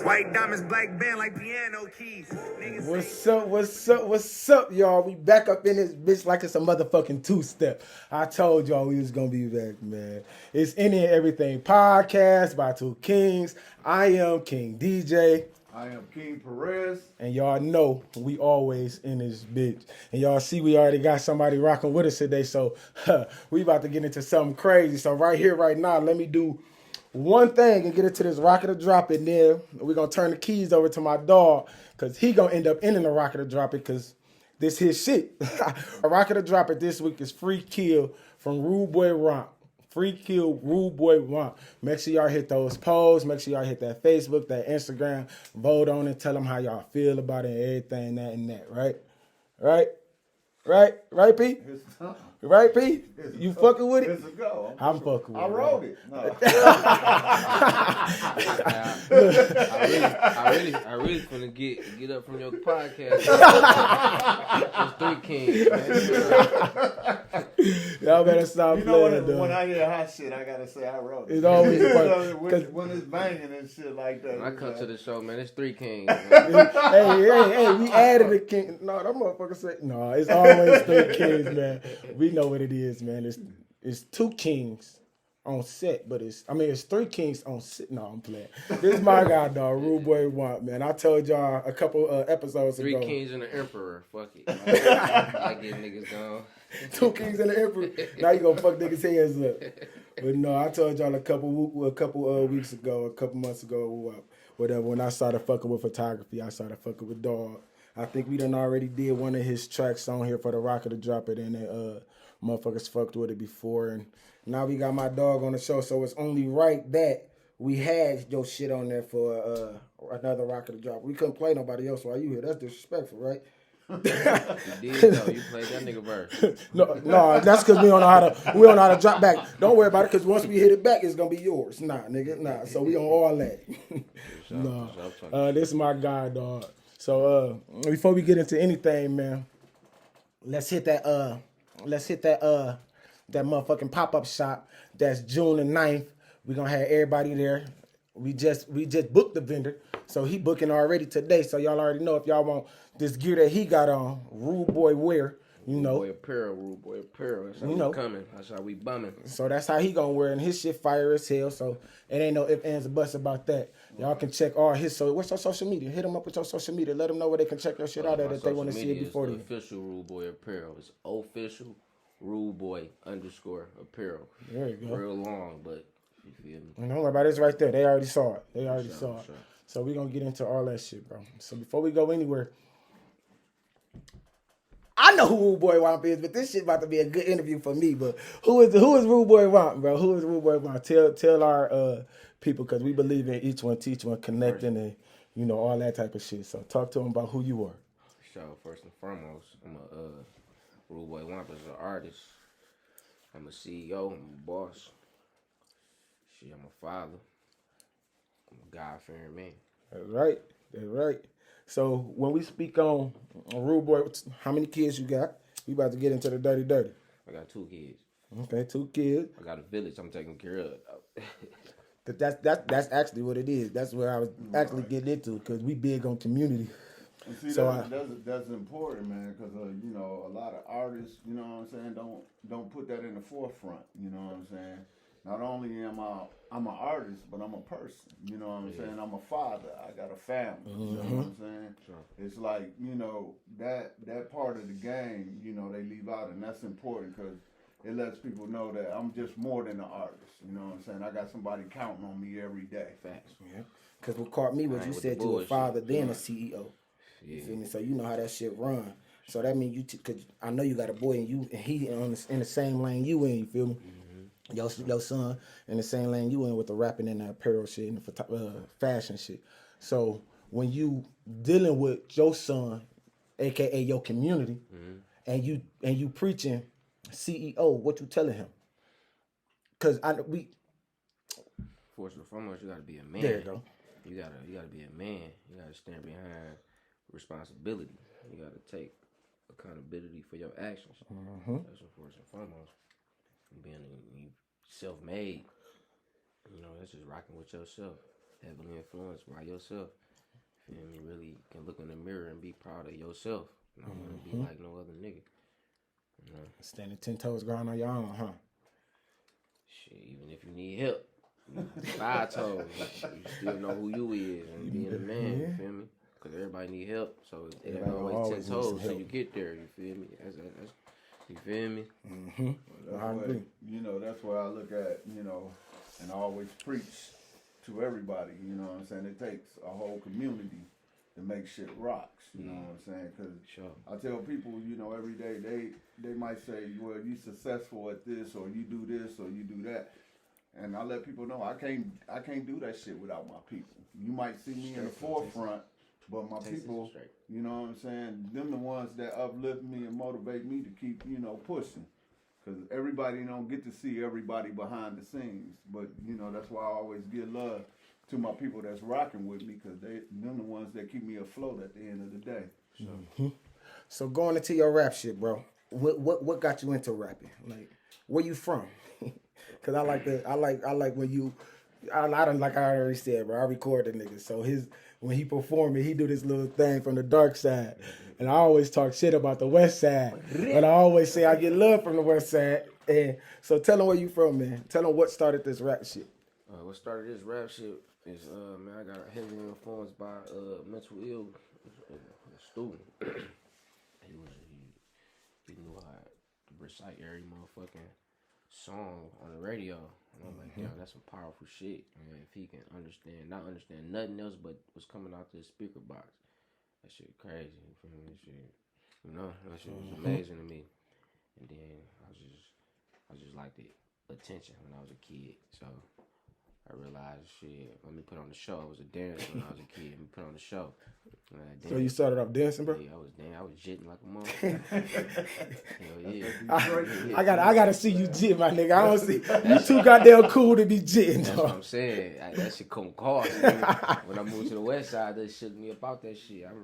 White diamonds, black band like piano keys. What's up, y'all? We back up in this bitch like it's a motherfucking two-step. I told y'all we was gonna be back, man. It's Any and Everything podcast by two kings. I am King DJ. I am King Perez. And y'all know we always in this bitch. And y'all see we already got somebody rocking with us today, so we about to get into something crazy. So right here, right now, let me do one thing and get into this rocket or drop it. Then we're going to turn the keys over to my dog because he going to end up in the rocket or drop it because this his shit. A rocket or drop it this week is Free Kill from Rude Boy Whomp. Free Kill Rude Boy Whomp. Make sure y'all hit those polls. Make sure y'all hit that Facebook, that Instagram. Vote on it. Tell them how y'all feel about it and everything, that and that. Right? Right, P? Right, P? You fucking with it? It's a go. I'm fucking with it. I wrote it. No. I really finna get up from your podcast. Those three kings, man. Y'all better stop playing, when I hear hot shit, I gotta say I wrote it. It's always funny. when it's banging and shit like that. When I come to the show, man, it's three kings. Man. hey, we added a king. No, that motherfucker said, no, it's always three kings, man. We know what it is, man. It's two kings on set, but it's three kings on set. No, I'm playing. This is my guy, dog, Rude Boy Whomp, man. I told y'all a couple episodes ago. Three kings and an emperor. Fuck it. I get niggas gone. Two kings and an emperor. Now you gonna fuck niggas' heads up. But no, I told y'all a couple weeks ago, a couple months ago, whatever. When I started fucking with photography, I started fucking with dog. I think we done already did one of his tracks on here for the rocket to drop it, and motherfuckers fucked with it before, and now we got my dog on the show, so it's only right that we had your shit on there for another rocket to drop. We couldn't play nobody else while you here. That's disrespectful, right? You did though. You played that nigga verse. No, that's because we don't know how to drop back. Don't worry about it, because once we hit it back, it's gonna be yours. Nah, nigga, nah. So we on all that. This is my guy, dog. So before we get into anything, man, let's hit that motherfucking pop-up shop. That's June the 9th. We're gonna have everybody there. We just booked the vendor. So he booking already today. So y'all already know if y'all want this gear that he got on, Rude Boy wear, you know. Rude Boy Apparel. That's how we coming. That's how we bumming. So that's how he gonna wear, and his shit fire as hell. So it ain't no ifs, ands, or buts about that. Y'all can check all his. So what's your social media? Hit them up with your social media. Let them know where they can check your shit out at if they want to see it before then. Official Rude Boy Apparel. It's official Rude Boy _apparel. There you go. Real long, but you feel me? And don't worry about it. It's right there. They already saw it. Sure. So we're gonna get into all that shit, bro. So before we go anywhere, I know who Rude Boy Whomp is, but this shit about to be a good interview for me. But who is Rude Boy Whomp, bro? Who is Rude Boy Whomp? Tell our people, because we believe in each one, teach one, connecting, and you know all that type of shit. So talk to them about who you are. So first and foremost, I'm a Rude Boy Whomp is an artist. I'm a CEO. I'm a boss. Shit, I'm a father. I'm a God-fearing man. That's right. So when we speak on Rude Boy, how many kids you got? We about to get into the dirty. I got 2 kids. Okay, 2 kids. I got a village I'm taking care of. That's actually what it is. That's what I was actually getting into, because we big on community. See, so that's important, man, because you know, a lot of artists, you know what I'm saying, don't put that in the forefront. You know what I'm saying. Not only am I'm an artist, but I'm a person. You know what I'm saying. I'm a father. I got a family. You know what I'm saying. Sure. It's like, you know, that part of the game, you know, they leave out, and that's important because it lets people know that I'm just more than an artist. You know what I'm saying. I got somebody counting on me every day. Facts. Yeah. Because what caught me was you said you were a father, then a CEO. Yeah. You feel me? So you know how that shit run. So that means because I know you got a boy and he in the same lane you in. You feel me? Mm-hmm. Your son in the same lane you in with the rapping and the apparel shit and the fashion shit. So when you dealing with your son, aka your community, and you preaching CEO, what you telling him? Because first and foremost, you gotta be a man. There you go. You gotta be a man. You gotta stand behind responsibility. You gotta take accountability for your actions. That's first and foremost. Being self-made, you know, that's just rocking with yourself. heavily influenced by yourself. Feel me? Really can look in the mirror and be proud of yourself. Not want to be like no other nigga. You know? Standing 10 toes, ground on your own, huh? Shit, even if you need help, 5 toes, you still know who you is and being a man. You feel me? Because everybody need help, so it ain't always 10 toes till you get there. You feel me? You feel me? I agree. You know, that's why I look at, you know, and I always preach to everybody, you know what I'm saying? It takes a whole community to make shit rocks, you know what I'm saying? Because I tell people, you know, every day, they might say, well, you successful at this, or you do this, or you do that. And I let people know I can't do that shit without my people. You might see me in the forefront, but my people, you know what I'm saying, them the ones that uplift me and motivate me to keep, you know, pushing. Because everybody don't get to see everybody behind the scenes. But, you know, that's why I always give love to my people that's rocking with me, because them the ones that keep me afloat at the end of the day. So going into your rap shit, bro, what got you into rapping? Like, where you from? Because I like when you, I don't, like I already said, bro, I record the nigga. So when he performing, he do this little thing from the dark side. And I always talk shit about the west side. But I always say I get love from the west side. And so tell them where you from, man. Tell them what started this rap shit. What started this rap shit is, man, I got heavily influenced by mental ill student. he knew how to recite every motherfucking song on the radio. And I'm like, damn, that's some powerful shit. Man, if he can not understand nothing else but what's coming out the speaker box. That shit crazy. You feel me? That shit, you know, that shit was amazing to me. And then I just liked the attention when I was a kid. So I realized, shit, let me put on the show. I was a dancer when I was a kid. Let me put on the show. So you started off dancing, bro? Yeah, I was jitting like a motherfucker. Hell yeah. I gotta see you jit, my nigga. I don't see you too goddamn cool to be jitting. That's what I'm saying. That shit come cost. When I moved to the west side, they shook me about that shit. I'm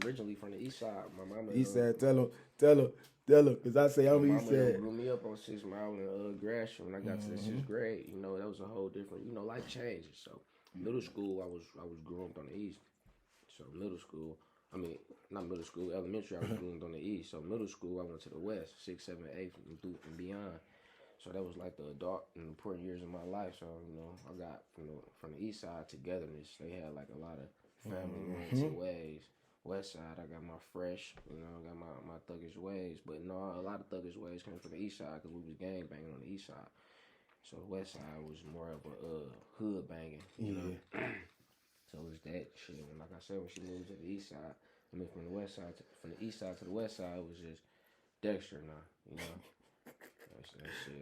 originally from the east side. My mama. East side, tell him, because I say I'm east side. Blew me up on 6 Mile in Gratiot when I got to the 6th grade. You know, that was a whole different. You know, life changes. So middle school, I was groomed on the east. So middle school, elementary, I was groomed on the east. So middle school, I went to the west, 6th, 7th, 8th, and beyond. So that was like the adult and important years of my life. So, you know, I got from the east side togetherness. They had like a lot of family-oriented ways. West side, I got my fresh, you know, I got my thuggish ways. But no, a lot of thuggish ways came from the east side because we was gang banging on the east side. So the west side was more of a hood banging, you know. So it was that shit. Like I said, when she moved to the east side, from the west side, from the east side to the west side, it was just Dexter now, you know.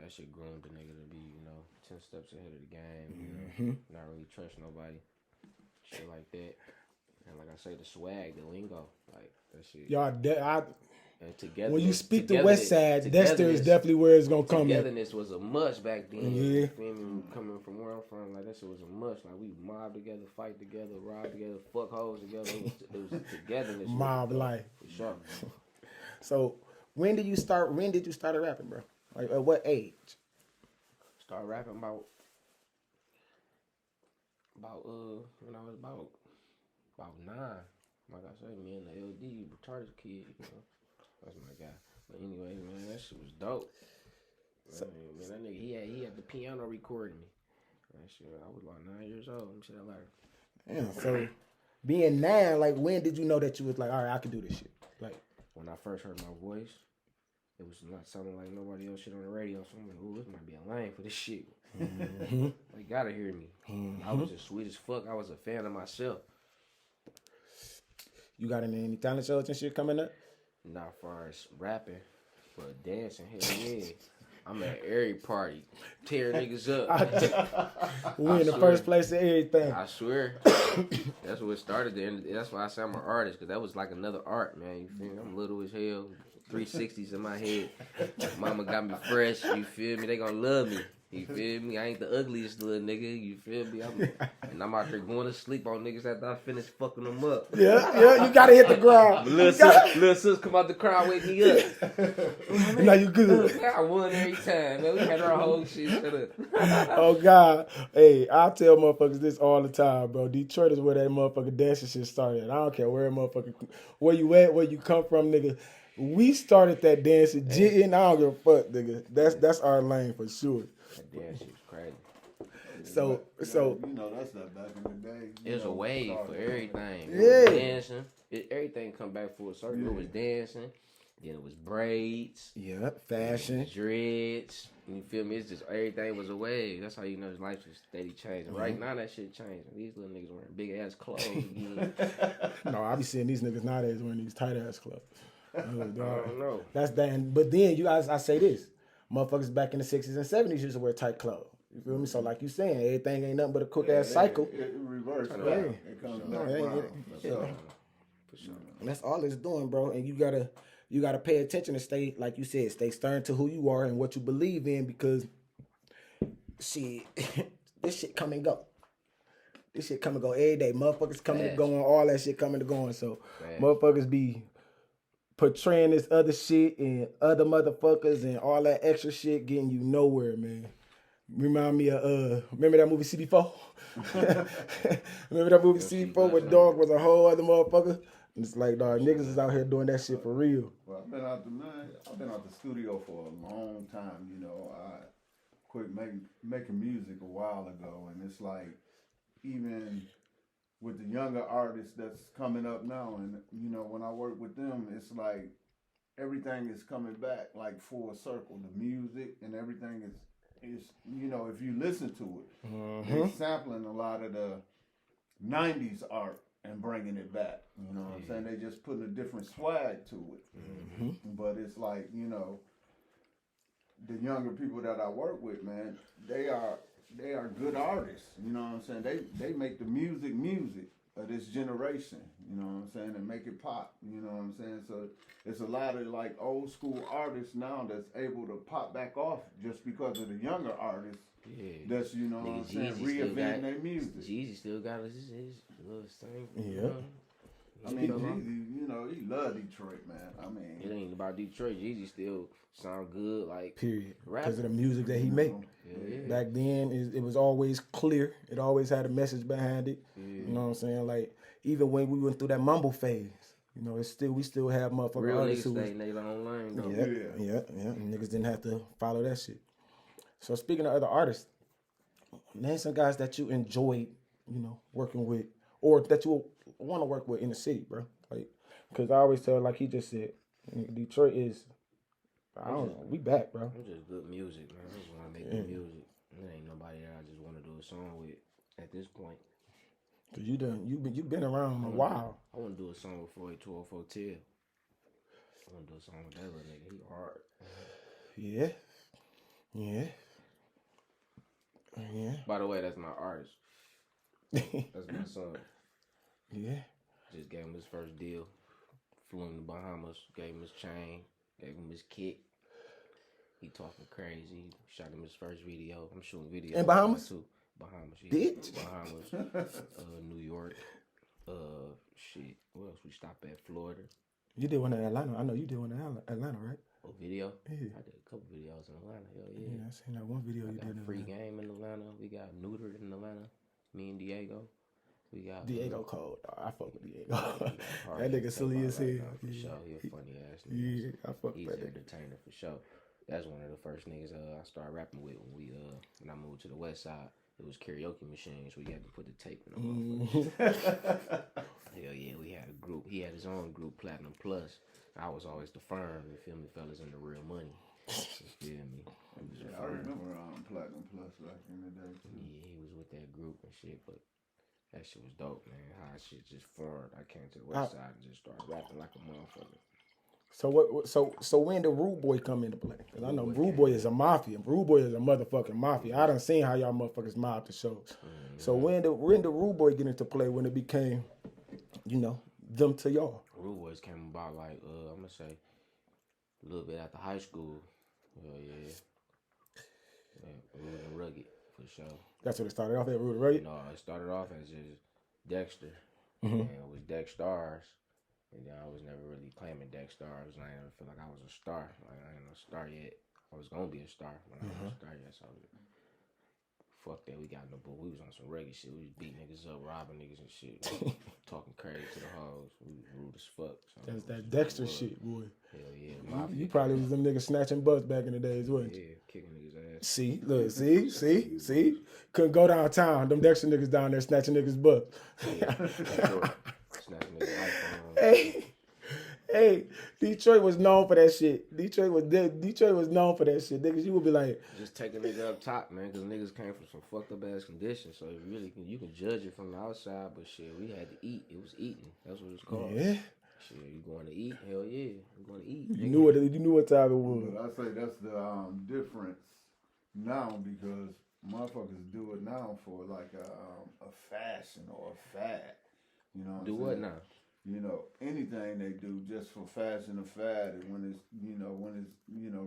That shit groomed the nigga to be, you know, 10 steps ahead of the game, you know, not really trust nobody, shit like that. And like I say, the swag, the lingo, like that shit. Y'all, and together, when you speak the west side, Dexter is definitely where it's gonna come. Togetherness was a must back then. Yeah. You feel me? Coming from where I'm from, like that shit was a must. Like we mob together, fight together, rob together, fuck hoes together. It was togetherness. Mob life. For sure. So when did you start rapping, bro? Like at what age? Started rapping about when I was about 9. Like I said, me and the LD retarded kid, you know. That's my guy. But anyway, man, that shit was dope. Man, that nigga, he had the piano recording me. That shit, I was about 9 years old. Let me say that later. Damn, so being 9, like when did you know that you was like, all right, I can do this shit? Like when I first heard my voice, it was not sounding like nobody else shit on the radio. So I'm like, ooh, this might be a lane for this shit. They gotta hear me. I was just sweet as fuck. I was a fan of myself. You got any talent shows and shit coming up? Not as far as rapping, but dancing, hell yeah. I'm at every party, tear niggas up. We in the first place of everything. I swear. That's what started the That's why I say I'm an artist, because that was like another art, man. You feel me? I'm little as hell, 360s in my head. Mama got me fresh, you feel me? They gonna love me. You feel me? I ain't the ugliest little nigga. You feel me? I'm out there going to sleep on niggas after I finish fucking them up. Yeah, you gotta hit the ground. Little sis come out the crowd, wake me up. Now you good. I won every time, man. We had our whole shit set up. Oh God, hey, I tell motherfuckers this all the time, bro. Detroit is where that motherfucking dancing shit started. I don't care where where you at, where you come from, nigga. We started that dancing, jitting. I don't give a fuck, nigga. That's our lane for sure. That dance shit was crazy. So you know, that's that back in the day. It was a wave for everything. Yeah. It was dancing. Everything come back full circle. Yeah. It was dancing. Then it was braids. yeah, fashion. Dreads. You feel me? It's just everything was a wave. That's how you know his life is steady changing. Right now that shit changing. These little niggas wearing big ass clothes again. No, I be seeing these niggas nowadays wearing these tight ass clothes. I don't know. That's damn. But then you guys, I say this, motherfuckers back in the 60s and 70s used to wear tight clothes. You feel me? So like you saying, everything ain't nothing but a quick ass cycle. It reverses. Yeah. It comes back around. For sure. And that's all it's doing, bro. And you gotta pay attention and stay, like you said, stay stern to who you are and what you believe in, because see, this shit come and go. This shit come and go every day. Motherfuckers coming and going, all that shit coming and going. So motherfuckers be portraying this other shit and other motherfuckers and all that extra shit getting you nowhere, man. Remind me of remember that movie CB4? Remember that movie CB4 where dog was a whole other motherfucker? And it's like, dog, niggas is out here doing that shit for real. Well, I've been out the studio for a long time. You know, I quit making music a while ago, and it's like even with the younger artists that's coming up now, and you know, when I work with them, it's like everything is coming back like full circle. The music and everything is you know, if you listen to it, they're sampling a lot of the 90s art and bringing it back. You know what I'm saying? They just putting a different swag to it. But it's like, you know, the younger people that I work with, man, they are good artists. You know what I'm saying? They make the music of this generation. You know what I'm saying? And make it pop. You know what I'm saying? So it's a lot of like old school artists now that's able to pop back off just because of the younger artists. Yeah. That's, you know what I'm saying, reinventing their music. Jeezy still got his little thing. Yeah. I mean, Jeezy, you know, he love Detroit, man. I mean, it ain't about Detroit. Jeezy still sound good, like period. Rap. Because of the music that he made. Yeah. Back then, it was always clear. It always had a message behind it. Yeah. You know what I'm saying? Like even when we went through that mumble phase, you know, we still have motherfuckers. Real artists niggas who stay in their own lane, though. Yeah. And niggas didn't have to follow that shit. So speaking of other artists, name some guys that you enjoyed, you know, working with, or that you want to work with in the city, bro. Like, because I always tell, like he just said, Detroit is, I don't know, we back, bro. I'm just good music, man. I just want to make good music. There ain't nobody that I just want to do a song with at this point. Cause you've been around a while. I want to do a song with 48204 Till. I want to do a song with that little nigga. He hard. Yeah. By the way, that's my artist. That's my son. Yeah. Just gave him his first deal. Flew him to Bahamas. Gave him his chain. Gave him his kit. He talking crazy. Shot him his first video. I'm shooting videos in Bahamas too. Bahamas, yeah. Bitch. Bahamas, New York, shit. Where else we stopped at? Florida. You did one in Atlanta. I know you did one in Atlanta, right? Oh, video? Yeah. I did a couple videos in Atlanta. Hell yeah. Yeah, I seen that one video you did in Free Atlanta. Game in Atlanta. We got Neutered in Atlanta. Me and Diego. We got Diego cold. Oh, I fuck with Diego. That nigga silly as hell. For sure. He a funny ass nigga. Yeah, I fuck with He's that an nigga. entertainer for sure. That's one of the first niggas I started rapping with when I moved to the west side. It was karaoke machines. We had to put the tape in them. Hell yeah, we had a group. He had his own group, Platinum Plus. I was always the firm. You feel me, fellas, in the real money. You feel me? I remember Platinum Plus back in the day too. Yeah, he was with that group and shit, but that shit was dope, man. How shit just formed. I came to the west side and just started rapping like a motherfucker. So what? So when did Rude Boy come into play? Because I know Rude Boy is a mafia. Rude Boy is a motherfucking mafia. I done seen how y'all motherfuckers mob the shows. Mm-hmm. So when did Rude Boy get into play? When it became, you know, them to y'all? Rude Boys came about like I'm gonna say a little bit after high school. Yeah. Yeah, Rude and Rugged, for sure. That's what it started off at, Rude and Rugged? No, it started off as just Dexter. Mm-hmm. And it was Dex Stars. And then I was never really claiming Dex Stars. I didn't feel like I was a star. Like, I ain't no star yet. I was going to be a star, but I wasn't a star yet. So, fuck that. We got in the book. We was on some reggae shit. We was beating niggas up, robbing niggas and shit. Talking crazy to the hoes. We was rude as fuck. So That's that Dexter shit, boy. Hell yeah. You probably was them niggas snatching butts back in the days, wasn't you? Yeah, kicking niggas ass. See, look, see? Couldn't go downtown. Them Dexter niggas down there snatching niggas' butts. Snatching niggas' iPhone. Hey, Detroit was known for that shit. Detroit was known for that shit. Niggas, you would be like, just take a nigga up top, man, because niggas came from some fucked up ass conditions. So you can judge it from the outside, but shit, we had to eat. It was eating. That's what it's called. yeah. Shit, you going to eat? Hell yeah, you going to eat. You knew what time it was. But I say that's the difference now because motherfuckers do it now for like a fashion or a fad. You know what I'm saying? What now? You know, anything they do just for fashion or fad, and when it's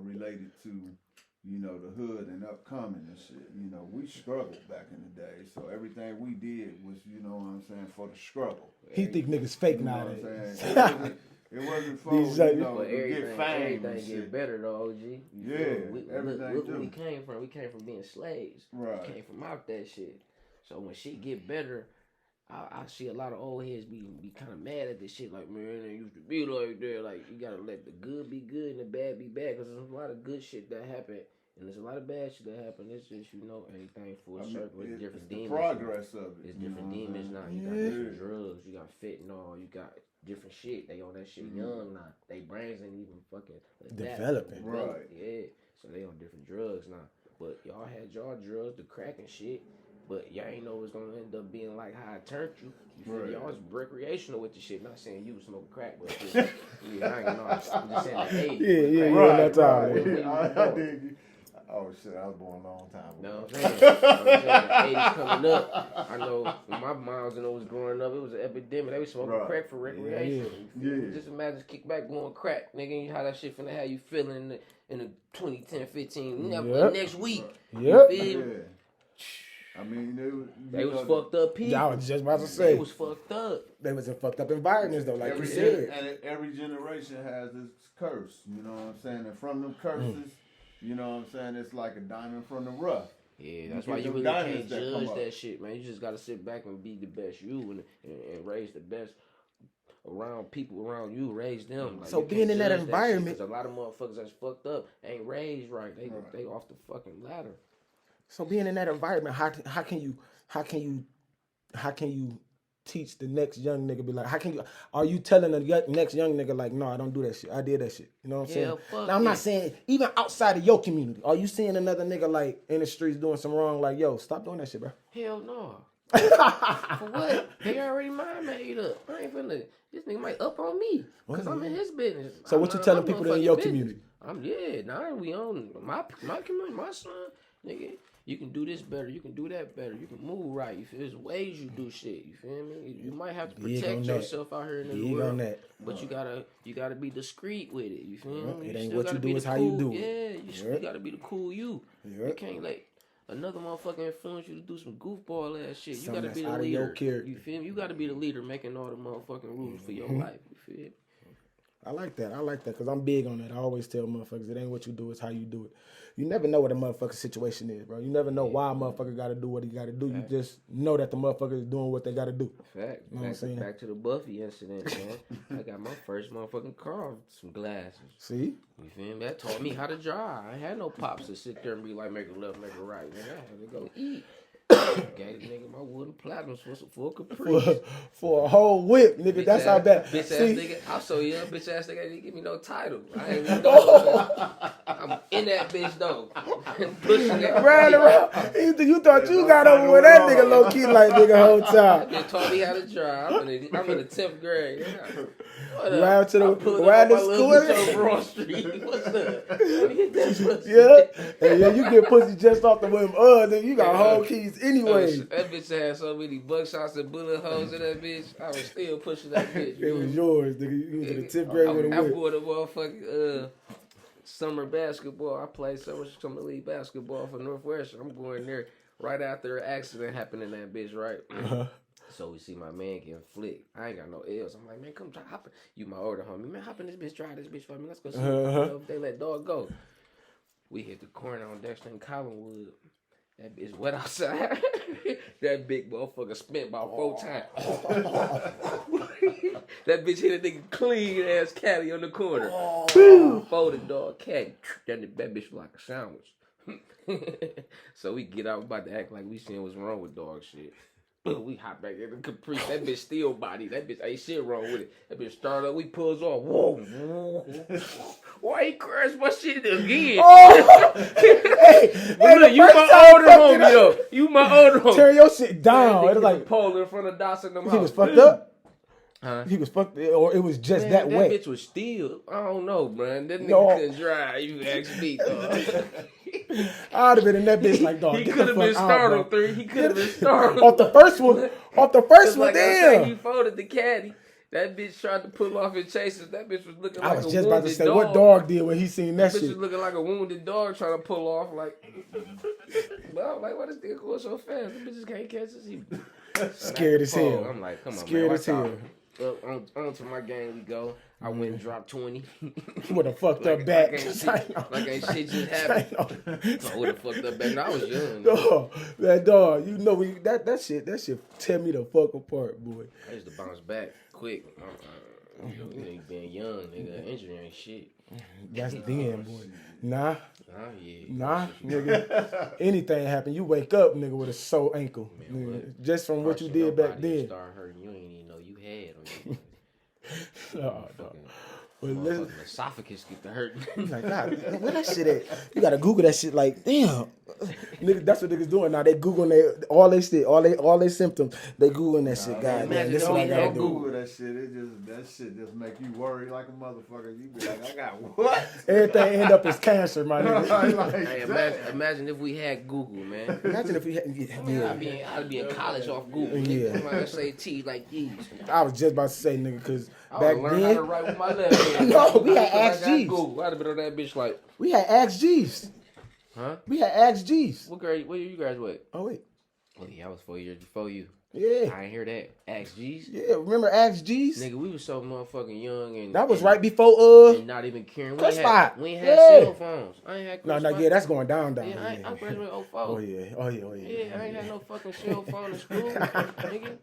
related to, the hood and upcoming and shit. We struggled back in the day, so everything we did was, for the struggle. He think niggas fake You know nowadays. what I'm saying? It wasn't for, But to get fame and everything shit. get better though, OG. You Yeah, feel me? everything Look do. where we came from. We came from being slaves. Right. We came from out that shit. So when shit get better, I see a lot of old heads be kind of mad at this shit. Like, man, it used to be like that. Like, you gotta let the good be good and the bad be bad. Because there's a lot of good shit that happened. And there's a lot of bad shit that happened. It's just, everything full circle. It's different demons. The progress of it. It's different demons now. You got different drugs. You got fentanyl. You got different shit. They on that shit young now. They brains ain't even fucking Developing. Right. Yeah. So they on different drugs now. But y'all had y'all drugs, the crack and shit. But y'all ain't know it's gonna end up being like how it turned you. You feel me? Y'all was recreational with the shit. Not saying you was smoking crack, but yeah, I ain't know. I'm just saying the age. That time. I did. Oh shit, I was born a long time ago. No, I'm saying, the 80s coming up. I know when my moms and I was growing up, it was an epidemic. They was smoking crack for recreation. Yeah. Yeah. Just imagine kick back going crack, nigga. How that shit finna have you feeling in the 2010, 15, next week. Yep. You feel me? Yeah. I mean, They was fucked up people. I was just about to say. They was fucked up. They was in fucked up environments though, like you every, said. and every generation has its curse. You know what I'm saying? And from them curses, you know what I'm saying? It's like a diamond from the rough. Yeah, that's why you really can't judge that shit, man. You just gotta sit back and be the best you and raise the best around people around you, raise them. Like, so being in that environment, because a lot of motherfuckers that's fucked up ain't raised right. They off the fucking ladder. So being in that environment, how can you teach the next young nigga? Be like, are you telling the next young nigga like, no, I don't do that shit. I did that shit. You know what I'm saying? Now I'm not saying even outside of your community. Are you seeing another nigga like in the streets doing some wrong? Like, yo, stop doing that shit, bro. Hell no. For what? They already mind made up. I ain't finna. This nigga might up on me because I'm in his business. So what you telling people in your community? We on my community, my son, nigga. You can do this better. You can do that better. You can move right. You feel there's ways you do shit. You feel me? You might have to protect yourself out here in the world, but you gotta be discreet with it. You feel me? It ain't what you do, it's how you do it. Yeah, you gotta be the cool you. Yep. You can't let another motherfucker influence you to do some goofball ass shit. You gotta be the out leader. Of your character. You feel me? You gotta be the leader, making all the motherfucking rules for your life. You feel me? I like that because I'm big on that. I always tell motherfuckers, it ain't what you do, it's how you do it. You never know what a motherfucking situation is, bro. You never know why a motherfucker got to do what he got to do. You just know that the motherfucker is doing what they got to do. Fact. You know what I'm saying? Back to the Buffy incident, man. I got my first motherfucking car, some glasses. See? You feel me? That taught me how to drive. I ain't had no pops to sit there and be like, make a left, make a right. Man, I had to go eat. Gave the nigga my wooden platinums for a caprice. For a whole whip, nigga. Bitch that's ass, how bad. Bitch See? ass nigga. I'm so young, bitch ass nigga didn't give me no title. I ain't even know. I'm in that bitch though. Pushing that. Ran around. You thought you got over with that nigga low key like nigga whole time. They taught me how to drive. I'm in the 10th grade. Round to the school. Broad Street. What's up? Let me hit that pussy. Yeah. And you get pussy just off the whim. Nigga, you got whole keys anyway. That bitch had so many buckshots and bullet holes in that bitch. I was still pushing that bitch. It was yours, nigga. You was in the 10th grade with a whip. I bought a motherfucking summer basketball. I played summer league basketball for Northwestern. I'm going there right after an accident happened in that bitch, right? So we see my man getting flicked. I ain't got no L's. I'm like, man, come try hop in. You my older homie. Man, hop in this bitch, try this bitch for me. Let's go see if they let dog go. We hit the corner on Dexter and Collinwood. That bitch wet outside. That big motherfucker spent about 4 times. That bitch hit a nigga clean ass caddy on the corner. Boom! Folded dog caddy. That bitch was like a sandwich. So we get out, about to act like we seen what's wrong with dog shit. We hop back in the Caprice. That bitch still body. That bitch ain't shit wrong with it. That bitch started up. We pulls off. Whoa. Why he crashed my shit again? Oh! Hey, Look, you my older homie, yo. You my older homie. Turn your shit down. It was like pole in front of Dawson. he was fucked up. Huh? He was fucked, or it was just that wet. That bitch was still. I don't know, man. That nigga couldn't drive. You ask me, dog. I'd have been in that bitch like, dog. He could have been startled 3. He could have been startled off the first one. Off the first one, like damn. He folded the caddy. That bitch tried to pull off his chases. That bitch was looking like a wounded dog. I was just about to say, what dog did when he seen that shit? Bitch was looking like a wounded dog trying to pull off. Like, but I'm like, why this nigga going so fast? The bitches can't catch us. He scared as hell. I'm like, come on, scared man. as hell. On to my game we go. I went and dropped 20. You would have fucked up back. Like ain't shit just happened. I would have fucked up back. No, I was young. Dog, that dog, you know that shit tear me the fuck apart, boy. I used to bounce back quick. You being young, nigga, injury ain't shit. That's then, boy. Nah, yeah. Nigga. Anything happen, you wake up, nigga, with a sore ankle, man, nigga, just from what you did back then. Start hurting, you ain't even know you had on your Oh, dog. Well, listen, esophagus get to hurt. Like, God, where that shit at? You gotta Google that shit. Like, damn, nigga, that's what niggas doing now. They Googling all they shit, all they symptoms. They Googling that shit. God damn, this is what I gotta do. Google that shit. That shit just make you worry like a motherfucker. You be like, I got what? Everything end up as cancer, my nigga. Like, hey, imagine if we had Google, man. Imagine if we had. I'd be in college off Google. Yeah. I say T like these. I was just about to say, nigga, because back then. How to write with my left hand. No, we had Ask G's. I'd have been on that bitch like. We had Ask G's. Huh? We had Ask G's. What grade? Where you graduate? Oh wait. Oh yeah, I was 4 years before you. Yeah. I ain't hear that. Ask G's. Yeah, remember Ask G's? Nigga, we was so motherfucking young and that was right before and not even caring. We ain't had cell phones. I ain't had. No, yeah, that's going down. Yeah, I graduated 04. Oh yeah. Yeah, I ain't had no fucking cell phone in school, nigga.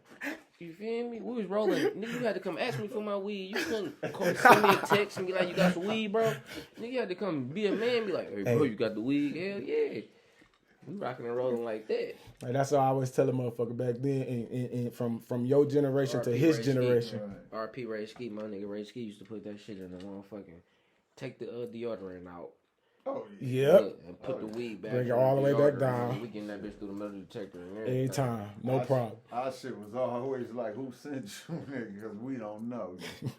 You feel me? We was rolling. Nigga, you had to come ask me for my weed. You couldn't send me a text and be like, you got the weed, bro? Nigga, you had to come be a man and be like, hey, bro, you got the weed? Hell yeah. We rocking and rolling like that. Like, that's all I was telling motherfucker back then. And from your generation to his generation. Right. RP Ray Ski, my nigga Ray Ski used to put that shit in the motherfucking, take the deodorant out. Oh, yep. And put the weed back. Bring it all the way back down. We getting that bitch through the metal detector and everything. Every time. No problem. Our shit was always like, who sent you, nigga? Because we don't know.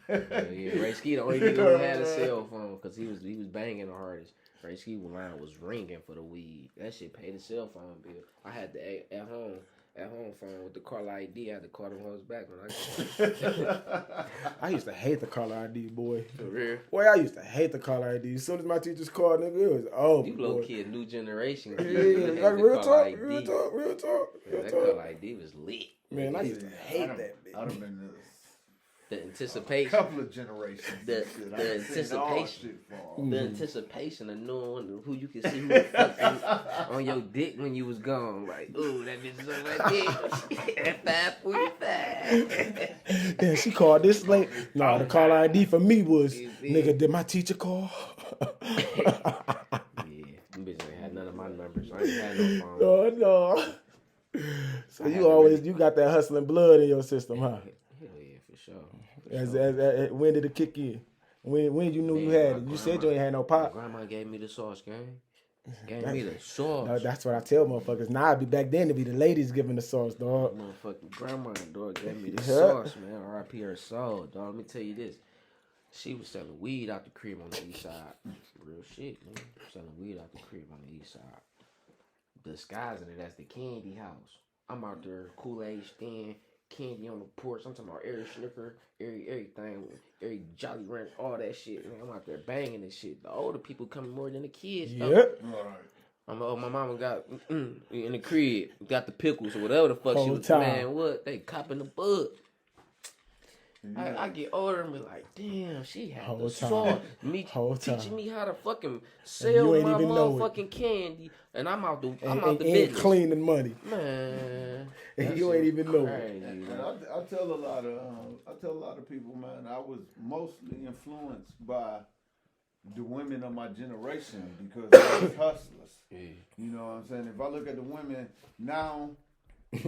Yeah, Ray Ski the only nigga who had a cell phone because he was banging the hardest. Ray Ski line was ringing for the weed. That shit paid the cell phone bill. I had the at home phone with the caller ID. I had to call them hoes back when I used to hate the caller ID, boy. For real? Boy, I used to hate the caller ID. As soon as my teachers called, nigga, it was over. You low kid, new generation. Yeah, like real talk. That caller ID was lit. Man, I used to hate that bitch. I'd have been the anticipation. A couple of generations. The anticipation. Mm-hmm. The anticipation of knowing who you can see who the fuck on your dick when you was gone. Like, ooh, that bitch is on my dick at 5:45. Yeah, she called this late. No, the caller ID for me was, nigga, did my teacher call? Yeah, them bitches ain't had none of my numbers. I ain't had no phone. Oh, no. So you got that hustling blood in your system, huh? Hell yeah, for sure. When did it kick in? When you knew you had it? You said you ain't had no pop. My grandma gave me the sauce, gang. Gave me the sauce. No, that's what I tell motherfuckers. Now, back then, it'd be the ladies giving the sauce, dog. Motherfucking grandma, dog, gave me the sauce, man. R.I.P. her soul, dog. Let me tell you this. She was selling weed out the crib on the east side. Real shit, man. Selling weed out the crib on the east side. Disguising it as the candy house. I'm out there, Kool-Aid stand, candy on the porch. I'm talking about every Snicker, everything, every Jolly Ranch, all that shit. Man, I'm out there banging this shit. The older people coming more than the kids. Yep. Right. My mama got in the crib, got the pickles or whatever the fuck she Whole was. time. Man, what they copping the bud. Yeah. I get older and be like, damn, she had Whole the time. sauce. Me Whole teaching time. me how to fucking you sell ain't my even know it. motherfucking candy, and I'm out the And business. cleaning money. Man, And you ain't even know it. crazy, And man. I tell a lot of people, man, I was mostly influenced by the women of my generation because I was hustlers. Yeah. You know what I'm saying? If I look at the women now,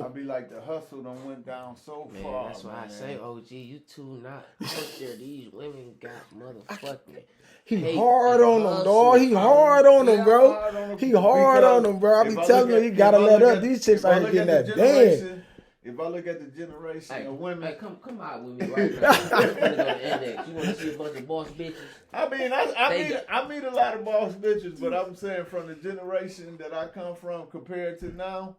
I be like, the hustle done went down so Man, far. that's why I say, OG, you two not out there. These women got motherfucking. He hate hard and on them, hustle. dog. He hard on them, bro. hard on them He hard on them, bro. I be If I telling look him he at- gotta if I let look up. at- These chicks if I out here look getting at that the band. generation- If I look at the generation Hey, of women, hey, come out with me right now. I'm finna go to Index. You want to see a bunch of boss bitches? I meet a lot of boss bitches, but I'm saying from the generation that I come from compared to now,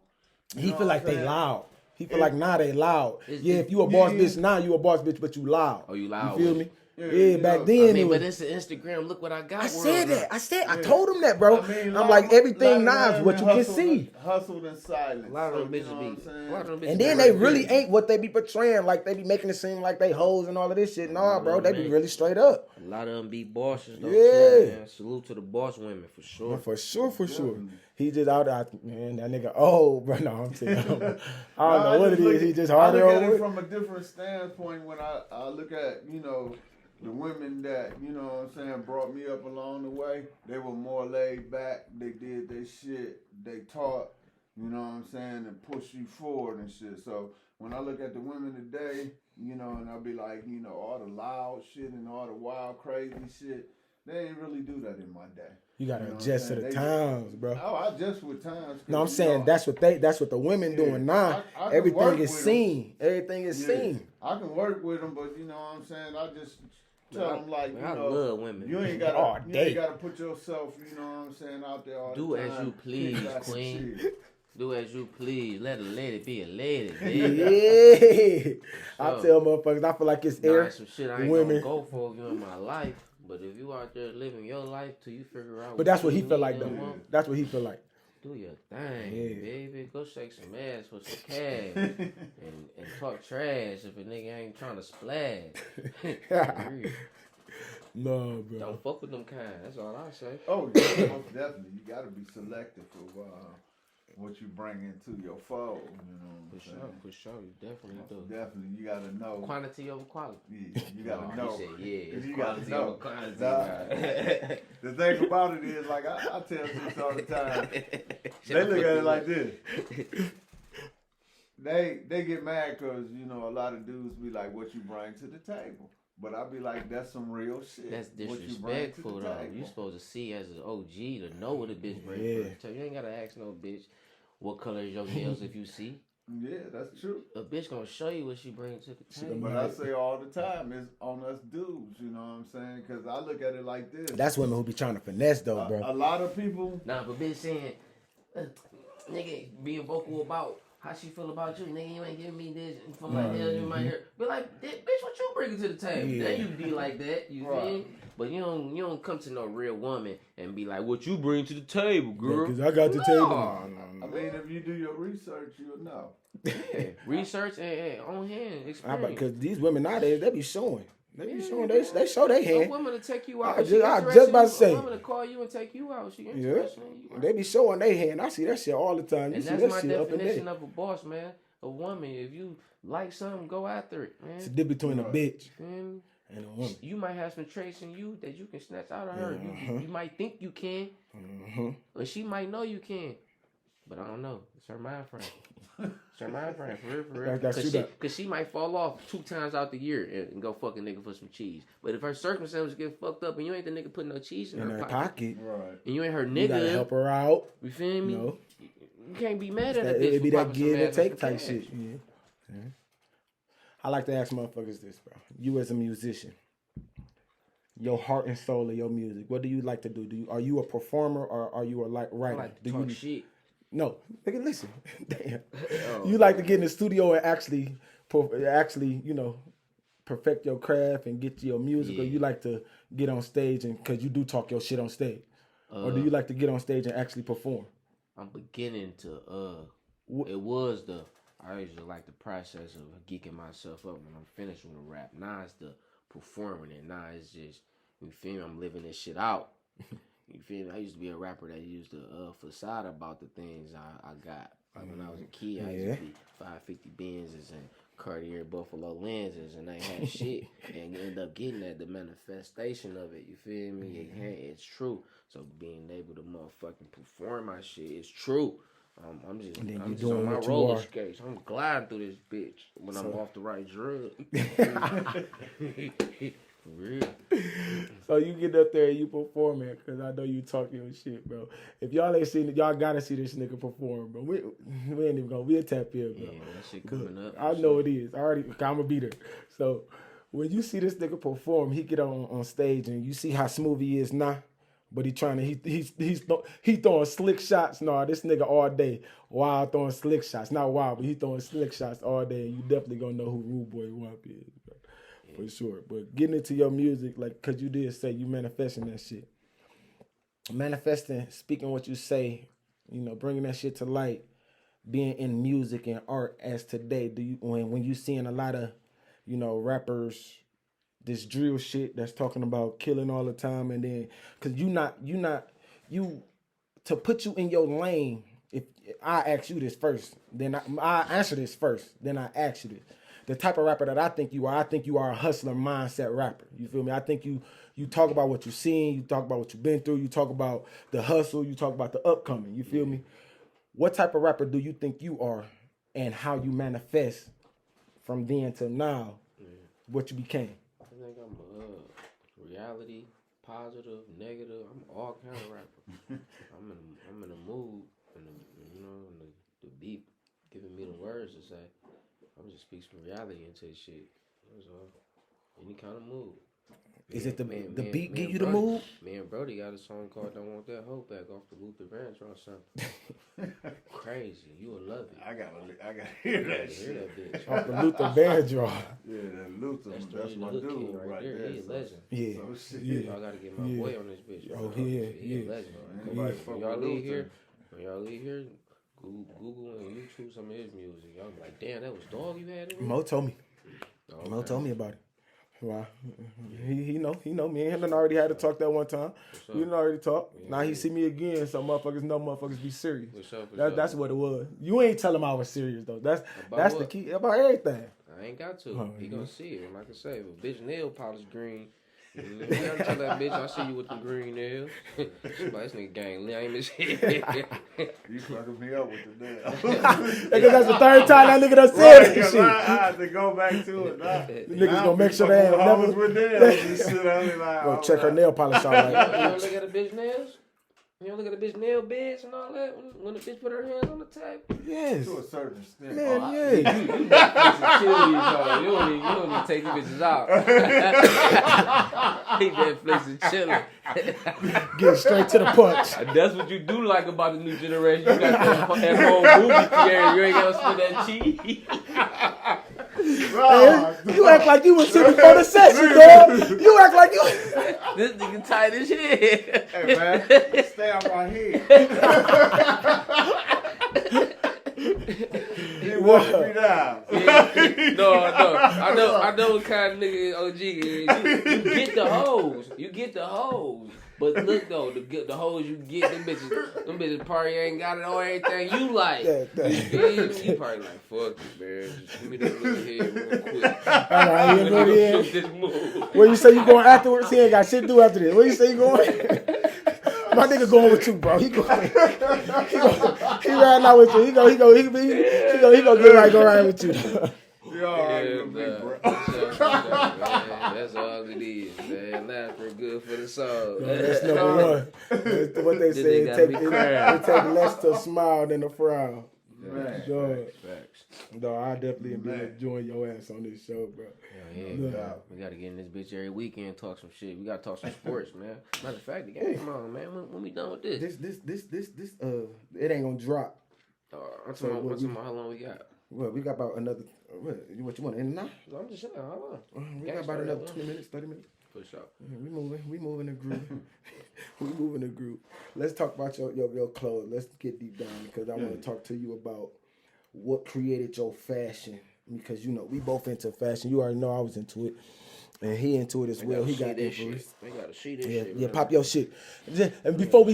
He feel like they loud. He feel It- like now they loud. It's- Yeah, if you a boss yeah. bitch now, you a boss bitch, but you loud. Oh, you loud You feel with me? Yeah, Yeah, you back know. then I mean, it was. but it's the Instagram. Look what I got. I world said now. that. I Yeah. told him that, bro. I mean, I'm like everything lot of nice, what you can see. hustled in silence. A lot of them So, you bitches know what I'm be. saying? A lot of them bitches And be then they right really there. ain't what they be portraying. Like they be making it seem like they hoes and all of this shit. Nah, bro, they be man. really straight up. A lot of them be bosses though. Yeah. Too, man. Salute to the boss women for sure. For sure. Definitely. He just out there, man. That nigga, oh, bro, no, I'm saying, I don't know I what it just look is. He at- just I harder look at over it it. from a different standpoint when I look at, the women that, what I'm saying, brought me up along the way. They were more laid back. They did their shit. They taught, you know what I'm saying, and push you forward and shit. So when I look at the women today, and I'll be like, all the loud shit and all the wild, crazy shit, they ain't really do that in my day. You gotta You know what I'm adjust to saying? the They- times, bro. Oh, I just with times. No, I'm saying that's what the women Yeah. doing now. I can Everything work is with 'em. seen. Everything is Yeah, seen. I can work with them, but you know what I'm saying. I just tell Man, them like, man, I love women. you ain't All gotta, day. put yourself, you know what I'm saying, out there all Do the as time. you please, Kick ass and queen. shit. Do as you please. Let a lady be a lady, baby. Yeah. I So- tell motherfuckers, I feel like it's Nah, air. that's some shit I ain't women. gonna go for you in my life. But if you out there living your life till you figure out. But that's what he you feel need like and though. want, That's what he feel like. do your thing, Yeah. baby. Go shake some ass for some cash and talk trash if a nigga ain't trying to splash. No, bro. Don't fuck with them kind. That's all I say. Oh yeah, most definitely. You gotta be selective of what you bring into your fold. You know what I'm saying? For sure. You definitely do. Definitely, you gotta know. Quantity over quality. Yeah, you gotta Oh, know. He said, yeah, it's You gotta quality know. over quantity. Nah. The thing about it is, like I tell chicks all the time, they look at it like this. They get mad because a lot of dudes be like, "What you bring to the table?" But I be like, "That's some real shit." That's What you bring to the disrespectful though. table. You supposed to see as an OG to know what a bitch brings. Yeah. So you ain't gotta ask no bitch what color is your nails if you see. Yeah, that's true. A bitch gonna show you what she brings to the table. But I say all the time, it's on us dudes. You know what I'm saying? Because I look at it like this. That's women who be trying to finesse though, a bro. lot of people. Nah, but bitch saying, nigga being vocal about how she feel about you. Nigga, you ain't giving me this for my nails in my hair. Be like, bitch, what you bringing to the table? Yeah. Then you be like that, you Right. feel me? But you don't come to no real woman and be like, what you bring to the table, girl? Because I got the No. table. I mean, if you do your research, you'll know. Yeah. Research and on hand experience. Because these women nowadays, they be showing. They be showing. They show their A hand. woman to take you out. I if just- she I interested just about in to you, say. A woman to call you and take you out. She Yeah. interested in you. They be showing their hand. I see that shit all the time. You And see that's that my shit up and definition down. of a boss, man. A woman, if you like something, go after it, man. It's the difference between a bitch Feel me? and a woman. You might have some traits in you that you can snatch out of her. You might think you can, or she might know you can, but I don't know. It's her mind frame. It's her mind frame, for real. That's true, that. Because she might fall off 2 times out the year and go fuck a nigga for some cheese. But if her circumstances get fucked up and you ain't the nigga putting no cheese in In her her pocket, pocket. Right. and you ain't her You gotta nigga, help her out. you feel me? No. You can't be mad at a bitch It be for that popping some give and ass take for type cash. shit. Yeah. I like to ask motherfuckers this, bro. You as a musician, your heart and soul of your music. What do you like to do? Are you a performer or are you a I writer? like to Do talk you shit. No, nigga, listen. Damn. Oh. You like to get in the studio and actually actually, perfect your craft and get to your music, or you like to get on stage and because you do talk your shit on stage, or do you like to get on stage and actually perform? I'm beginning to I usually like the process of geeking myself up when I'm finished with a rap. Now it's the performing it. Now it's just, you feel me, I'm living this shit out. You feel me? I used to be a rapper that used to facade about the things I got. Like when I was a kid, I used to be 550 Benzes and Cartier Buffalo lenses, and I had shit, and end up getting that, the manifestation of it. You feel me? It's true. So being able to motherfucking perform my shit is true. I'm just on my roller skates. I'm gliding through this bitch when I'm off the right drug. For real. So you get up there and you perform it, because I know you talk your shit, bro. If y'all ain't seen it, y'all gotta see this nigga perform, bro. We ain't even gonna, we'll tap in, bro. Yeah, that shit coming up. I know it is. I'm a beater. So when you see this nigga perform, he get on stage and you see how smooth he is now. But he's throwing slick shots. No, this nigga all day wild throwing slick shots. Not wild, but he throwing slick shots all day. And you definitely gonna know who Rude Boy Whomp is, bro. For sure. But getting into your music, like, cause you did say you manifesting that shit. Manifesting, speaking what you say, bringing that shit to light, being in music and art as today. Do you when you seeing a lot of, rappers, this drill shit that's talking about killing all the time, and then cause you to put you in your lane. If I ask you this first, then I answer this first, then I ask you this. The type of rapper that I think you are a hustler mindset rapper. You feel me? I think you talk about what you've seen, you talk about what you've been through, you talk about the hustle, you talk about the upcoming. You feel me? What type of rapper do you think you are, and how you manifest from then to now, what you became? I think I'm reality, positive, negative. I'm all kind of rapper. I'm in a mood, and the beat giving me the words to say. I'm just speak some reality into this shit. That's all. Any kind of mood. Is it the beat give you the mood? Me and Brody got a song called "Don't Want That Hoe Back" off the Luther Vandross something. Crazy, you will love it. I gotta hear that shit. Hear that bitch. Off the Luther Vandross. Yeah, that Luther. That's my dude right there. He a legend. Yeah. So Y'all gotta get my boy on this bitch. Oh, He a legend. When y'all leave here, Google and YouTube some of his music. Y'all be like, damn, that was Dog you had in Mo told me. Okay. Mo told me about it. Wow. He know me and him done already had to talk that one time. We done already talked. Now he see me again, so motherfuckers be serious. That's what it was. You ain't tell him I was serious though. That's the key about everything. I ain't got to. He gonna see it. Like I say, if a bitch nail polish green, you gotta tell that bitch I see you with the green nails. This nigga gang lame as shit. You fucking me up with the nail. Because that's the third time that nigga done said that shit. I have to go back to it now. The niggas gonna make sure they ain't never with nails. go check her nail polish out. You don't look at a bitch nails? You don't look at a bitch nail beds and all that when the bitch put her hands on the table? Yes. To a certain extent. Man, yeah. You Netflix chill these hoes. You don't need to take the bitches out. He Netflix and chilling. Get straight to the punch. That's what you do like about the new generation. You got that whole movie theater. You ain't gotta spend that cheese. Hey, you act like you was sitting for the session, dog. You act like you. This nigga tight as shit. Hey, man, stay out my head. He walked me down. No. I know what kind of nigga OG is. You get the hoes. But look though, the hoes you get, them bitches probably ain't got it on everything you like. You probably like, fuck it, man. Just give me that little head real quick. All right, you go there. Where you say you going afterwards? He ain't got shit to do after this. Where you say you going? My nigga going with you, bro. He riding out with you. He go get right with you. That's all it is, man. Laughter good for the soul. That's number one. That's what they say. It take less to smile than a frown. Facts. No, I definitely been enjoying your ass on this show, bro. Yeah. We gotta get in this bitch every weekend, talk some shit. We gotta talk some sports, man. Matter of fact, the game on, man. When we done with this? This it ain't gonna drop. I'm talking about how long we got. Well, we got about another. What you want? In now? I'm just saying, hold on. We got about another 20 minutes, 30 minutes. For sure. We moving the groove. We moving the groove. Let's talk about your clothes. Let's get deep down because I want to talk to you about what created your fashion. Because we both into fashion. You already know I was into it. And he into it as well. He got influence. We gotta see this shit. Yeah, pop your shit. And before we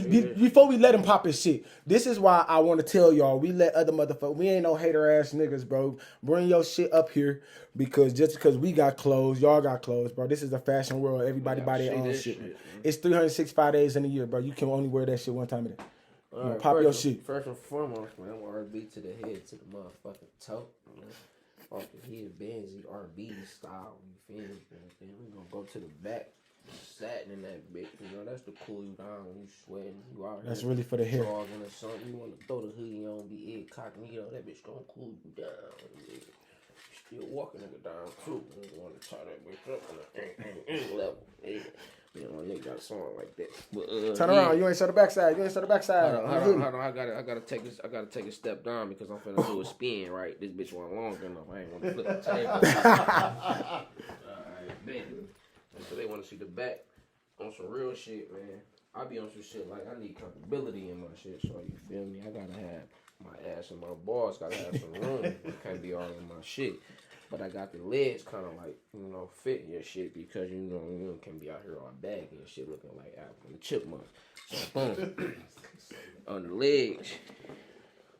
let him pop his shit, this is why I want to tell y'all, we let other motherfuckers, we ain't no hater ass niggas, bro. Bring your shit up here because just because we got clothes, y'all got clothes, bro. This is the fashion world. Everybody buy their own shit. It's 365 days in a year, bro. You can only wear that shit one time a day. Right, pop your shit. First and foremost, man, I'm R&B to the head, to the motherfucking toe. Man. Off the head, Benzie, R&B style, you feel me? Then we gonna go to the back, satin in that bitch, that's to cool you down when you sweating. You out That's really for the hair. Jogging or something, you wanna throw the hoodie on, be incognito, that bitch gonna cool you down. You still walking nigga down too. You wanna tie that bitch up on the level. Nigga got a song like that. But, turn around, you ain't show the backside. Hold on. I gotta take this. I gotta take a step down because I'm finna do a spin. Right, this bitch went long enough. I ain't want to flip the table. Alright, man. So they want to see the back on some real shit, man. I be on some shit like I need comfortability in my shit. So you feel me? I gotta have my ass and my balls. Gotta have some room. I can't be all in my shit. But I got the legs kind of like, fit your shit because, you can be out here all baggy and shit looking like Alvin the Chipmunks. So, boom. On the legs,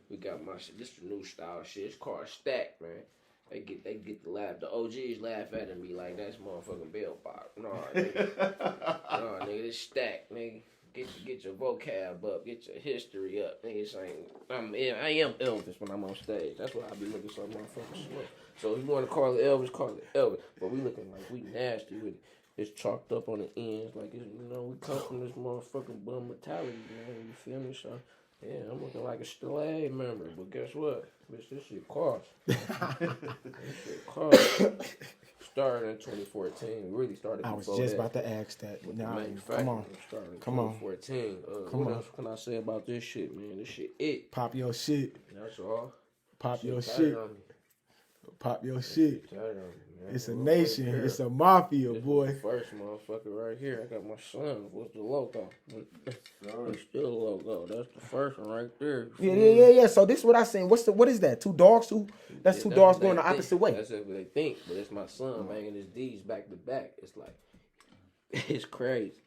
we got my shit. This is the new style shit. It's called stack, man. They get the OGs laugh at it and be like, that's motherfucking bell pop. No, nigga, this stack, nigga. Get your vocab up, get your history up. Niggas ain't, I am Elvis when I'm on stage. That's why I be looking so motherfucking slow. So if you want to call it Elvis, call it Elvis. But we looking like we nasty with it. It's chalked up on the ends, like it's, we come from this motherfucking bum mentality, man. You feel me? So yeah, I'm looking like a Stillay member. But guess what? Bitch, this shit cost. This shit cost. Started in 2014. Really started before I was just about to ask that. Nah, come on. Started in come 2014. What else can I say about this shit, man? This shit it. Pop your shit. That's all. Pop your shit. Pop your shit. Man. It's a nation. Right, it's a mafia, this boy. The first motherfucker right here. I got my son. What's the logo? It's still a logo. That's the first one right there. Yeah. So this is what I seen. What is that? Two dogs? That's two dogs going the opposite way. That's what they think. But it's my son banging his D's back to back. It's like, it's crazy.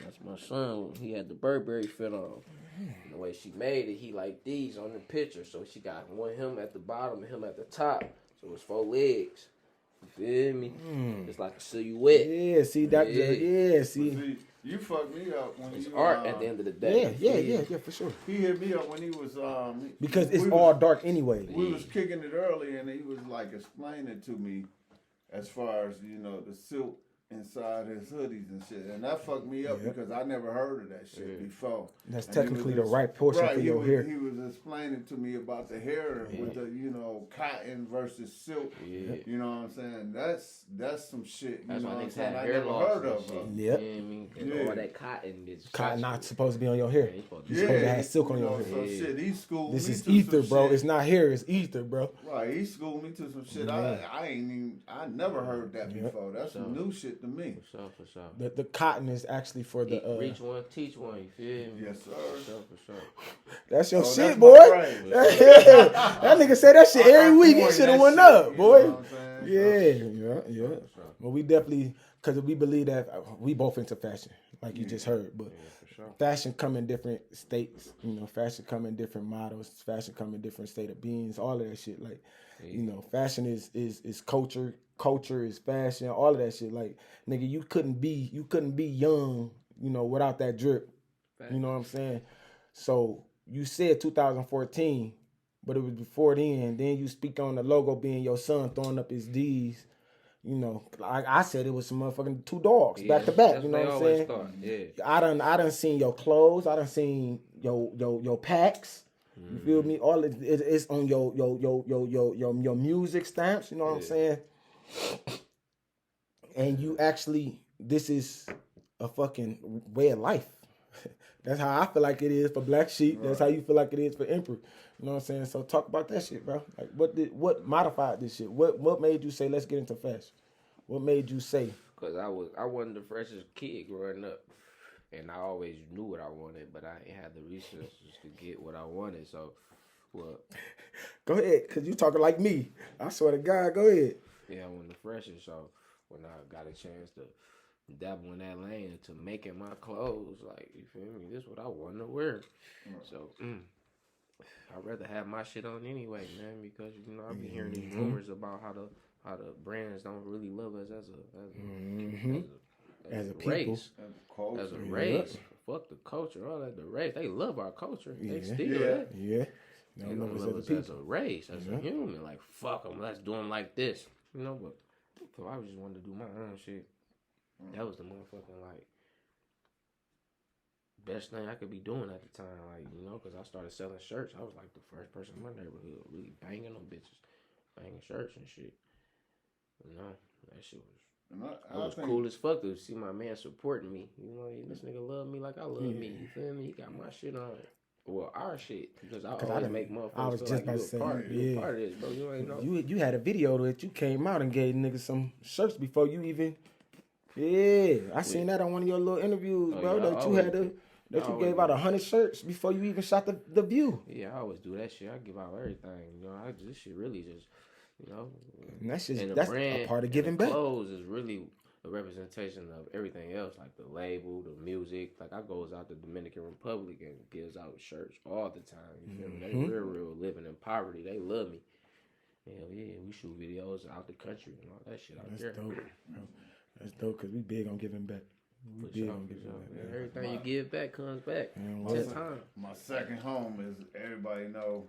That's my son. He had the Burberry fit on. And the way she made it, he like these on the picture. So she got him at the bottom and him at the top. So it's 4 legs. You feel me? It's like a silhouette. Yeah, see that? Yeah, see. You fucked me up when it's art at the end of the day. Yeah, for sure. He hit me up when he was because it's all dark anyway. We was kicking it early, and he was like explaining to me as far as the silk inside his hoodies and shit, and that fucked me up because I never heard of that shit before. That's technically the right portion for your hair. He was explaining to me about the hair with the cotton versus silk. Yeah. You know what I'm saying? That's some shit. That's know what I'm saying? I never heard of. Yep. All that cotton is cotton not supposed to be on your hair. You're supposed to have silk on your hair. So shit, he schooled this me is to ether, some bro. shit. It's not hair. It's ether, bro. Right. He schooled me to some shit. I never heard that before. That's some new shit to me. For sure. The cotton is actually for the reach one, teach one. You feel me? Yes, sir. For sure. That's your shit, that's boy. That nigga say that shit every week. He should have went up, boy. Yeah. Well, we definitely, because we believe that we both into fashion, like you just heard. But fashion come in different states. Fashion come in different models. Fashion come in different state of beings. All of that shit. Like, fashion is culture. Culture is fashion. All of that shit. Like, nigga, you couldn't be young, without that drip. You know what I'm saying? So you said 2014, but it was before then. Then you speak on the logo being your son throwing up his D's. Like I said, it was some motherfucking 2 dogs back to back. You know what I'm saying? I done seen your clothes. I done seen your packs. You feel me? All it's on your music stamps. You know what I'm saying? And you actually, this is a fucking way of life. That's how I feel like it is for Black Sheep. Right. That's how you feel like it is for Emperor. You know what I'm saying? So talk about that shit, bro. Like what modified this shit? What made you say let's get into fashion? What made you say? Cause I wasn't the freshest kid growing up, and I always knew what I wanted, but I ain't had the resources to get what I wanted. So, well, go ahead, cause you talking like me. I swear to God, go ahead. Yeah, I wasn't the freshest. So when I got a chance to dabble in that lane to making my clothes, like, you feel me? This is what I want to wear. So I'd rather have my shit on anyway, man, because you know I be hearing these rumors about how the brands don't really love us as a race, as a race. Fuck the culture, all that. The race, they love our culture. They steal that. Yeah. They don't love us as a race, as a human. Like, fuck them, let's do them like this. You know, but so I just wanted to do my own shit. That was the motherfucking, like, best thing I could be doing at the time. Like, you know, because I started selling shirts. I was like the first person in my neighborhood really banging on bitches. Banging shirts and shit. You know, that shit was cool as fuck to see my man supporting me. You know, this nigga love me like I love me. You feel me? He got my shit on. Well, our shit, because I always make motherfuckers feel like you a part of this, bro. You ain't know. You had a video that you came out and gave niggas some shirts before you even. Yeah, I seen that on one of your little interviews, bro. Yeah, that you gave out 100 shirts before you even shot the View. Yeah, I always do that shit. I give out everything. You know, this shit really just, you know. And that's a part of giving back. Clothes is really a representation of everything else, like the label, the music. Like I goes out to Dominican Republic and gives out shirts all the time. You feel me? They real living in poverty. They love me. Hell yeah, we shoot videos out the country and all that shit out there. Dope. That's dope because we big on giving back. We big on giving back. Yeah. Everything you give back comes back. 10 times. My second home is, everybody know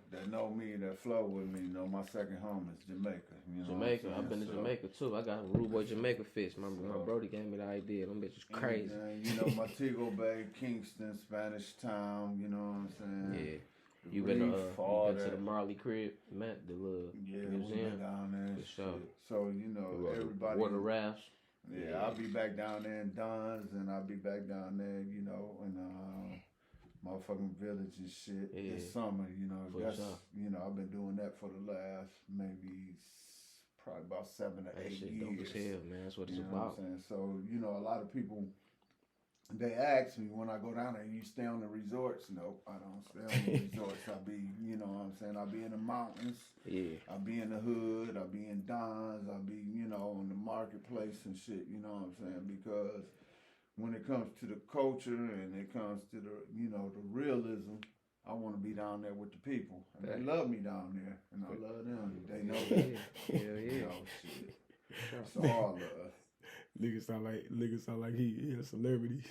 me, that flow with me, know my second home is Jamaica. You know Jamaica. I've been to Jamaica too. I got a Rude Boy Jamaica fish. My brody gave me the idea. Them bitches crazy. You know, Montego Bay, Kingston, Spanish Town, you know what I'm saying? Yeah. You been to the Marley crib, Matt, the little museum? We been down there. For sure. So, you know, everybody. Water rafts. Yeah, I'll be back down there in Don's, and I'll be back down there, you know, in motherfucking village and shit this summer, you know. You know, I've been doing that for the last probably about 7 to 8 years. That shit dope as hell, man. That's what it's about. What I'm saying? So, you know, a lot of people, they ask me when I go down there, you stay on the resorts? Nope, I don't stay on the resorts. I be, you know what I'm saying, I be in the mountains. Yeah. I be in the hood. I be in Don's. I be, you know, on the marketplace and shit, you know what I'm saying? Because when it comes to the culture and it comes to the, you know, the realism, I want to be down there with the people. And they love me down there, and I love them. They know that. Hell yeah. You know, shit. It's all love. Nigga sound like he a celebrity.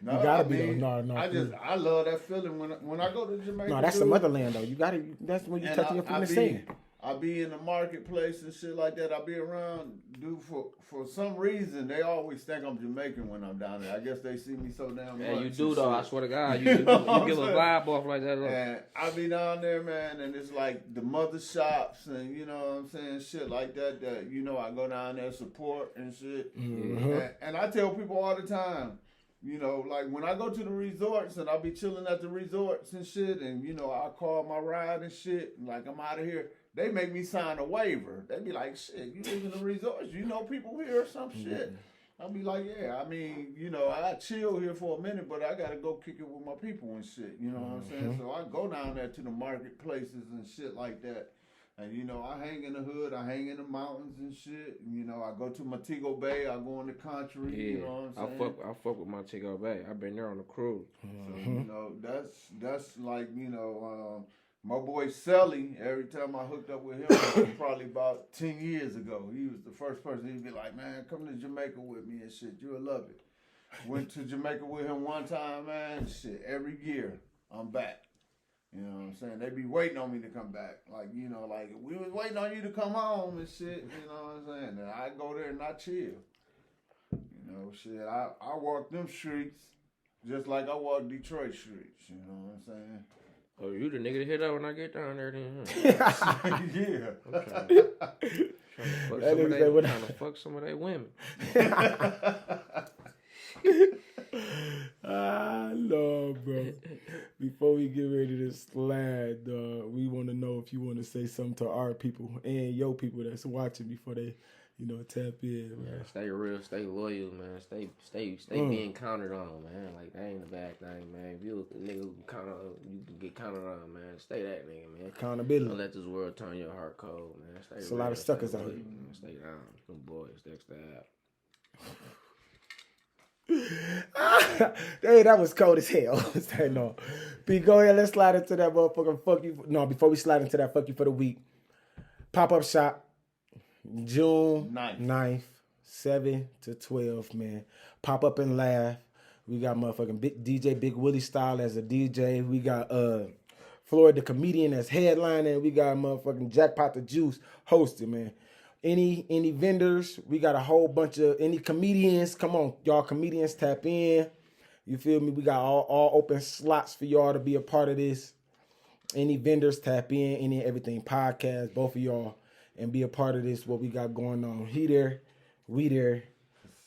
No, you gotta be though. No. I love that feeling when I go to Jamaica. No, that's the motherland though. You gotta. That's when you touching your feet and singing. I be in the marketplace and shit like that. I be around, dude. For some reason, they always think I'm Jamaican when I'm down there. I guess they see me so damn much. Yeah, you do though. I swear to God, you give a vibe off like that. And I be down there, man, and it's like the mother shops and you know what I'm saying, shit like that. That you know, I go down there support and shit. And I tell people all the time. You know, like when I go to the resorts and I'll be chilling at the resorts and shit, and you know, I call my ride and shit, and like I'm out of here. They make me sign a waiver. They be like, shit, you live in the resorts, you know people here or some shit. I'll be like, yeah, I mean, you know, I chill here for a minute, but I gotta go kick it with my people and shit, you know what I'm saying? So I go down there to the marketplaces and shit like that. And, you know, I hang in the hood, I hang in the mountains and shit. And, you know, I go to Montego Bay, I go in the country, you know what I'm saying? I fuck with Montego Bay. I've been there on the cruise. So, you know, that's like, you know, my boy Selly, every time I hooked up with him, it was probably about 10 years ago. He was the first person, he'd be like, man, come to Jamaica with me and shit, you'll love it. Went to Jamaica with him one time, man, shit, every year, I'm back. You know what I'm saying? They be waiting on me to come back. Like, you know, like, we was waiting on you to come home and shit, you know what I'm saying? And I go there and I chill. You know, shit, I walk them streets just like I walk Detroit streets, you know what I'm saying? Oh, you the nigga to hit up when I get down there then, huh? I'm trying to fuck some of they women. I love to say something to our people and your people that's watching before they, tap in, man. Man, stay real, stay loyal, man. Stay being counted on, man. Like that ain't a bad thing, man. If you a nigga who you can get counted on, man. Stay that nigga, man. Accountability. Don't let this world turn your heart cold, man. Stay There's real, a lot of suckers out here. Man. Stay down, them boys, next to that. Hey, that was cold as hell. No. B, go ahead, let's slide into that motherfucking fuck you. No, before we slide into that fuck you for the week. Pop-up shop, June 9th, 7 to 12, man. Pop up and laugh. We got motherfucking Big DJ, Big Willie Style as a DJ. We got Floyd the comedian as headliner. We got motherfucking Jackpot the Juice hosting, man. Any vendors, we got a whole bunch of any comedians. Come on, y'all comedians, tap in. You feel me? We got all open slots for y'all to be a part of this. Any vendors, tap in. Any everything podcast, both of y'all, and be a part of this. What we got going on? He there, we there,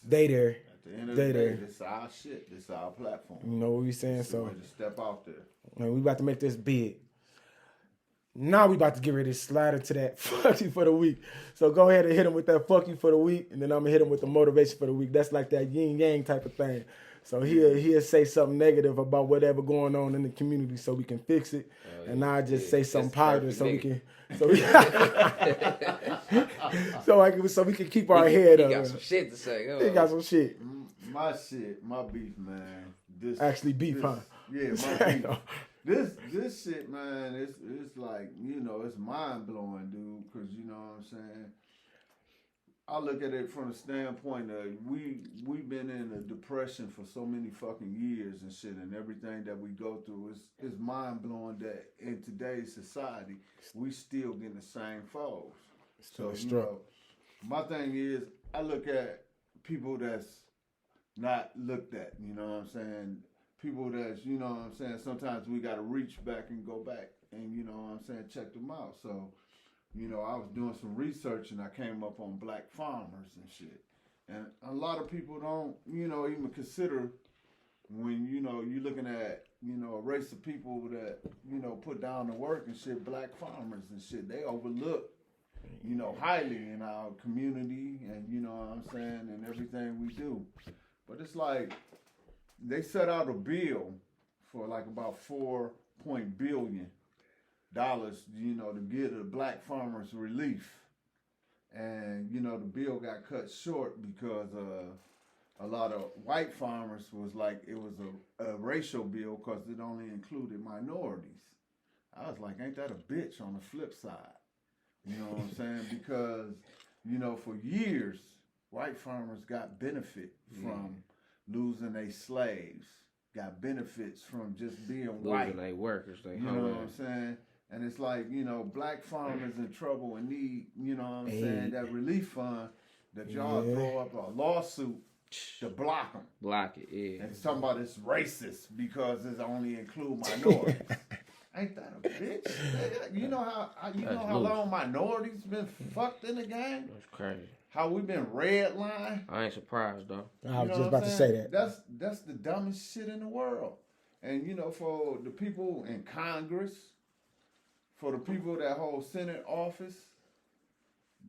they there. At the end of the day, this is our shit. This is our platform. You know what we saying? So So just step out there. man, we about to make this big. Now we about to get ready to slide into that fuck you for the week. So go ahead and hit him with that fuck you for the week, and then I'm gonna hit him with the motivation for the week. That's like that yin yang type of thing. So he'll say something negative about whatever going on in the community so we can fix it, and I just say something positive so we can so we can keep our head up. He got some shit to say. He got some shit. My shit, my beef, man. This Actually beef, huh? Yeah, my beef. This shit, man, it's like, it's mind blowing, dude. Cause you know what I'm saying. I look at it from the standpoint of we've been in a depression for so many fucking years and shit, and everything that we go through is mind blowing that in today's society we still getting the same foes. So my thing is, I look at people that's not looked at. You know what I'm saying? People that's, you know what I'm saying, sometimes we got to reach back and go back and, you know what I'm saying, check them out. So, I was doing some research and I came up on black farmers and shit. And a lot of people don't, even consider when, you're looking at, a race of people that, put down the work and shit, black farmers and shit. They overlook, highly in our community and, you know what I'm saying, and everything we do. But it's like, they set out a bill for like about $4 billion, to give the black farmers relief. And, the bill got cut short because a lot of white farmers was like, it was a racial bill because it only included minorities. I was like, ain't that a bitch on the flip side? You know what I'm saying? Because, for years, white farmers got benefit from losing their slaves, got benefits from just being white. Losing their workers, you know what I'm saying? And it's like, black farmers in trouble and need, you know what I'm saying, that relief fund that y'all throw up a lawsuit to block them. Block it, yeah. And somebody's racist because it only include minorities. Ain't that a bitch? You know how long minorities been fucked in the game? That's crazy. How we been redlined? I ain't surprised though. I was just about to say that. That's the dumbest shit in the world. And for the people in Congress, for the people that hold Senate office,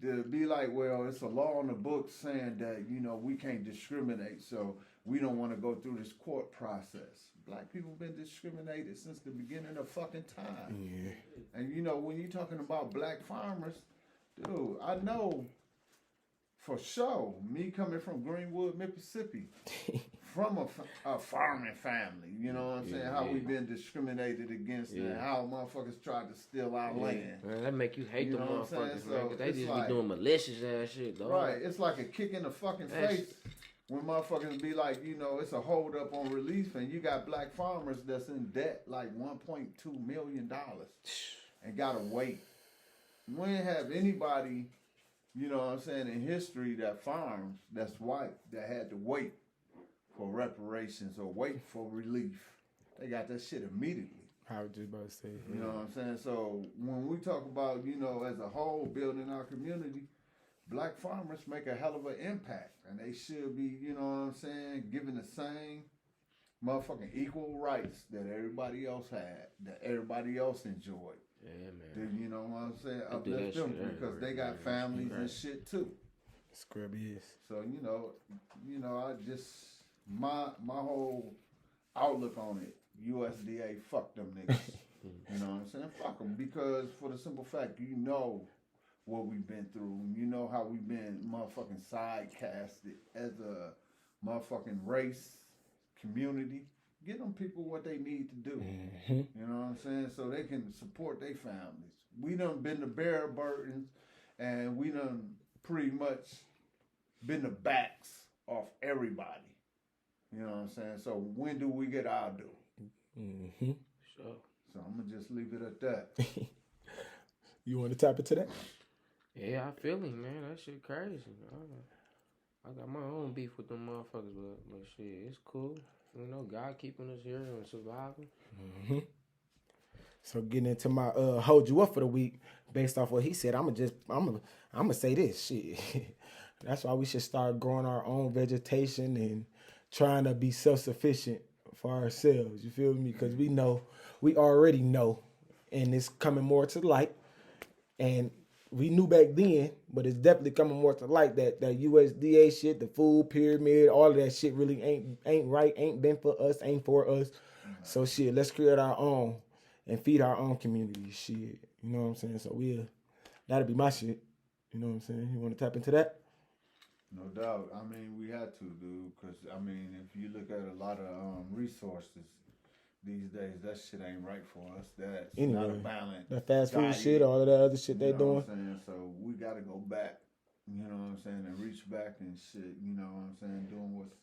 to be like, well, it's a law on the books saying that, we can't discriminate, so we don't want to go through this court process. Black people been discriminated since the beginning of fucking time. Yeah. And when you're talking about black farmers, dude, I know for sure, me coming from Greenwood, Mississippi, from a farming family, you know what I'm saying? How we been discriminated against and how motherfuckers tried to steal our land. Man, that make you hate the motherfuckers, man, because they just like, be doing malicious ass shit, dog. Right, it's like a kick in the fucking face when motherfuckers be like, it's a hold up on relief and you got black farmers that's in debt like $1.2 million and gotta wait. We ain't have anybody, you know what I'm saying, in history that farms, that's white, that had to wait for reparations or wait for relief. They got that shit immediately. I was just about to say. You know what I'm saying? So when we talk about, as a whole, building our community, black farmers make a hell of an impact. And they should be, you know what I'm saying, given the same motherfucking equal rights that everybody else had, that everybody else enjoyed. Yeah, man. Then, you know what I'm saying? They do that Uplift them shit because they everywhere, got man. families and Right. shit too. Scrubby is. So I just my whole outlook on it. USDA, fuck them niggas. You know what I'm saying? Fuck them because for the simple fact, you know what we've been through. You know how we've been motherfucking sidecasted as a motherfucking race, community. Get them people what they need to do. Mm-hmm. You know what I'm saying? So they can support their families. We done been the bearer burdens and we done pretty much been the backs off everybody. You know what I'm saying? So when do we get our due? Mm-hmm. Sure. So I'm going to just leave it at that. You want to tap into that? Yeah, I feel it, man. That shit crazy. I got my own beef with them motherfuckers, but shit, it's cool. You know, God keeping us here and surviving. Mm-hmm. So getting into my hold you up for the week, based off what he said, I'm gonna say this shit. That's why we should start growing our own vegetation and trying to be self-sufficient for ourselves. You feel me? Because we already know, and it's coming more to light. And we knew back then, but it's definitely coming more to light that USDA shit, the food pyramid, all of that shit really ain't right, ain't been for us, ain't for us. So shit, let's create our own and feed our own community. Shit, you know what I'm saying? So that'll be my shit. You know what I'm saying? You want to tap into that? No doubt. I mean, we had to, dude, because, I mean, if you look at a lot of resources these days, that shit ain't right for us. That's not a balance. That fast food diet. shit, all of that other shit they You know doing. what I'm saying? So we got to go back, you know what I'm saying, and reach back and shit, you know what I'm saying, doing what's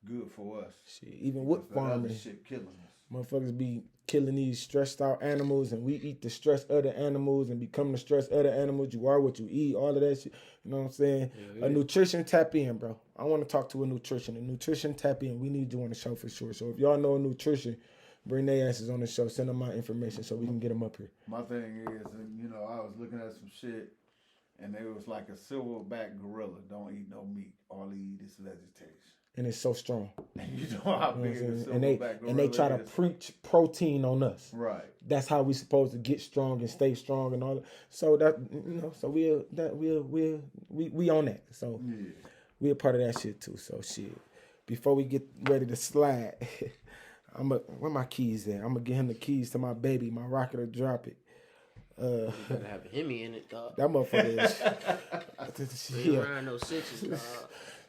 good for us. Shit, even with Because that other farming, shit killing us. motherfuckers be killing these stressed out animals, and we eat the stress of the animals and become the stress of the animals. You are what you eat, all of that shit. You know what I'm saying? Yeah. A nutrition tap in, bro. I want to talk to a nutrition tap in. We need you on the show for sure. So if y'all know a nutrition, bring their asses on the show. Send them my information so we can get them up here. My thing is, I was looking at some shit, and it was like a silverback gorilla. Don't eat no meat. All he eat is vegetation. And it's so strong. And you know how big a silverback gorilla and they try to is. preach protein on us. Right. That's how we supposed to get strong and stay strong and all that. So that so we on that. So we a part of that shit too. So shit. Before we get ready to slide, where my keys at? I'm gonna get him the keys to my baby, my rocket or drop it. You gotta have a Hemi in it, dog. That motherfucker is. We ain't around no sixes, dog.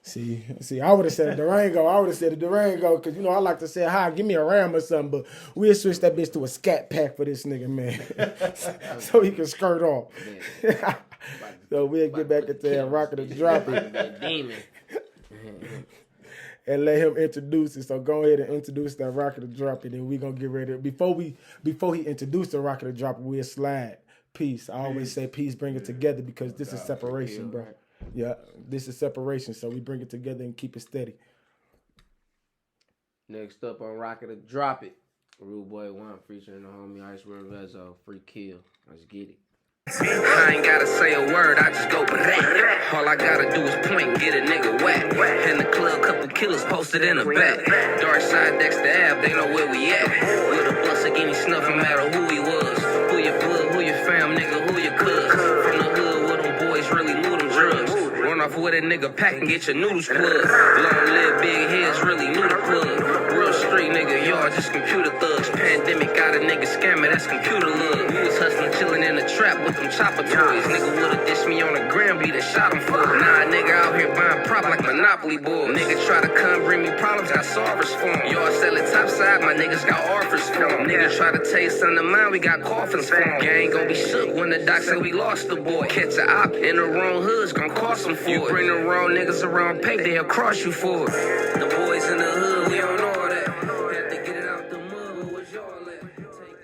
See, I would have said a Durango, because, I like to say, hi, give me a Ram or something, but we'll switch that bitch to a scat pack for this nigga, man, so he can skirt off. So we'll get back into that rocket and drop it. Demon. And let him introduce it. So go ahead and introduce that rocket and drop it, and we gonna get ready. Before he introduced the rocket and drop it, we'll slide. Peace. I always say peace, bring it together, because this is separation, bro. Yeah, this is separation, so we bring it together and keep it steady. Next up on Rocket or Drop It, Rude Boy Whomp featuring the homie Ice Revezo, Free Kill. Let's get it. I ain't gotta say a word, I just go back. All I gotta do is point, get a nigga whack. In the club, couple killers posted in the back. Dark side, Dexter Ave, they know where we at. With a bus again, he snuff, no matter who he was. Who your blood, who your fam, nigga, who your cuz. From the hood, where them boys really knew them drugs. Run off with a nigga pack and get your noodles plugged. Long live big heads, really knew the plug. Real street nigga, y'all just computer thugs. Pandemic got a nigga scamming, that's computer love. We was hustling, chilling in the trap with them chopper toys. Nigga would've dished me on the gram, beat and shot him for it. Nah, nigga out here buying prop like Monopoly boys. Nigga try to come bring me problems, got solvers for him. Y'all selling topside, my niggas got offers for him. Nigga try to taste under mine, we got coffins for him. Gang gon' be shook when the doc say we lost the boy. Catch a op in the wrong hood's gon' cost him for it. You bring the wrong niggas around pay, they'll cross you for it. The boys in the hood, we don't know